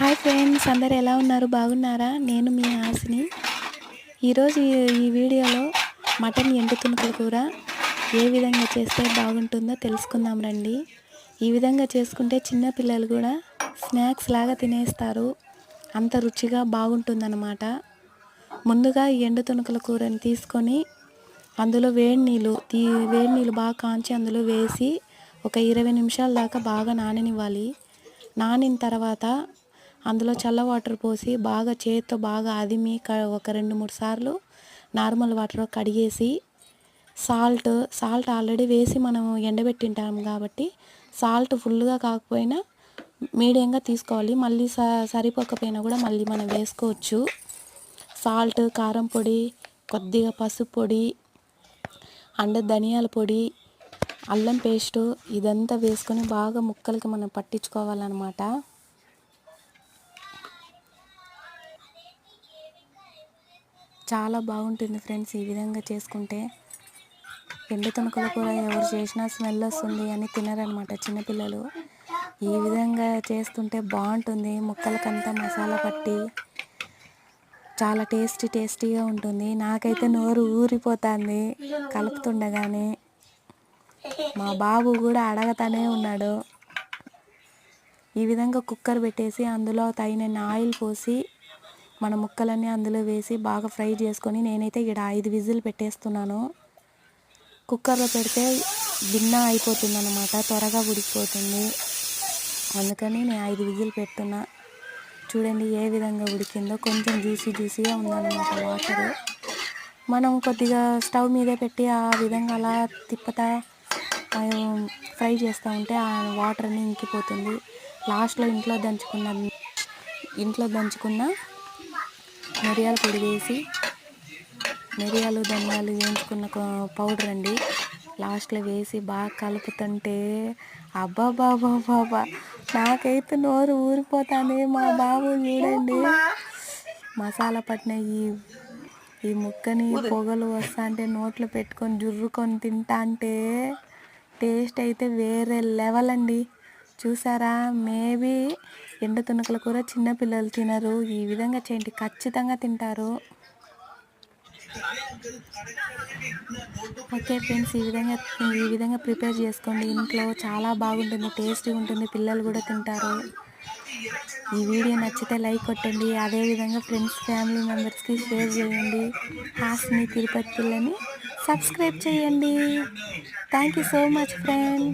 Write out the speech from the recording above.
Hi friends, అందరు ఎలా ఉన్నారు? బాగున్నారా? నేను మీ హాసిని. ఈరోజు ఈ వీడియోలో మటన్ ఎండు తుణుకుల కూర ఏ విధంగా చేస్తే బాగుంటుందో తెలుసుకుందాం రండి. ఈ విధంగా చేసుకుంటే చిన్నపిల్లలు కూడా స్నాక్స్ లాగా తినేస్తారు, అంత రుచిగా బాగుంటుందన్నమాట. ముందుగా ఈ ఎండు తుణుకుల కూరని తీసుకొని అందులో వేడి నీళ్ళు బాగా కాంచి అందులో వేసి ఒక 20 నిమిషాల దాకా బాగా నాననివ్వాలి. నానిన తర్వాత అందులో చల్ల వాటర్ పోసి బాగా చేత్తో బాగా అదిమి ఒక 2-3 సార్లు నార్మల్ వాటర్ కడిగేసి సాల్ట్ ఆల్రెడీ వేసి మనం ఎండబెట్టింటాం కాబట్టి సాల్ట్ ఫుల్గా కాకపోయినా మీడియంగా తీసుకోవాలి. మళ్ళీ సరిపోకపోయినా కూడా మళ్ళీ మనం వేసుకోవచ్చు. సాల్ట్, కారం పొడి, కొద్దిగా పసుపు పొడి అండ్ ధనియాల పొడి, అల్లం పేస్టు ఇదంతా వేసుకొని బాగా ముక్కలకి మనం పట్టించుకోవాలన్నమాట. చాలా బాగుంటుంది ఫ్రెండ్స్ ఈ విధంగా చేసుకుంటే. ఎండు తుణుకుల కూర ఎవరు చేసినా స్మెల్ వస్తుంది అని తినరనమాట చిన్నపిల్లలు. ఈ విధంగా చేస్తుంటే బాగుంటుంది. ముక్కలకంతా మసాలా పట్టి చాలా టేస్టీగా ఉంటుంది. నాకైతే నోరు ఊరిపోతుంది కలుపుతుండగానే. మా బాబు కూడా అడగతానే ఉన్నాడు. ఈ విధంగా కుక్కర్ పెట్టేసి అందులో తగినన్ని ఆయిల్ పోసి మన ముక్కలన్నీ అందులో వేసి బాగా ఫ్రై చేసుకొని నేనైతే ఇక్కడ 5 విజిల్ పెట్టేస్తున్నాను. కుక్కర్లో పెడితే భిన్న అయిపోతుంది అన్నమాట, త్వరగా ఉడికిపోతుంది. అందుకని నేను 5 విజిల్ పెడుతున్నా. చూడండి ఏ విధంగా ఉడికిందో. కొంచెం జ్యూసీగా ఉందన్నమాట వాటరు. మనం కొద్దిగా స్టవ్ మీదే పెట్టి ఆ విధంగా అలా తిప్పుతా ఫ్రై చేస్తూ ఉంటే ఆ వాటర్ అన్నీ ఇంకిపోతుంది. లాస్ట్లో ఇంట్లో దంచుకున్న మిరియాల పొడి వేసి, మిరియాలు ధనియాలు వేయించుకున్న పౌడర్ అండి లాస్ట్లో వేసి బాగా కలుపుతుంటే అబ్బాబాబాబా నాకైతే నోరు ఊరిపోతుంది. మా బాబు చూడండి మసాలా పట్టిన ఈ ముక్కని పొగలు వస్తా అంటే నోట్లో పెట్టుకొని జుర్రుకొని తింటా అంటే టేస్ట్ అయితే వేరే లెవెల్ అండి. చూసారా? మేబీ ఎండు తుణుకుల కూర చిన్నపిల్లలు తినరు. ఈ విధంగా చేయండి, ఖచ్చితంగా తింటారు. ఓకే ఫ్రెండ్స్, ఈ విధంగా ప్రిపేర్ చేసుకోండి ఇంట్లో. చాలా బాగుంటుంది, టేస్టీగా ఉంటుంది, పిల్లలు కూడా తింటారు. ఈ వీడియో నచ్చితే లైక్ కొట్టండి. అదేవిధంగా ఫ్రెండ్స్, ఫ్యామిలీ మెంబర్స్కి షేర్ చేయండి. హాస్ని తిరుపతి పిల్లని సబ్స్క్రైబ్ చేయండి. Thank you so much friend.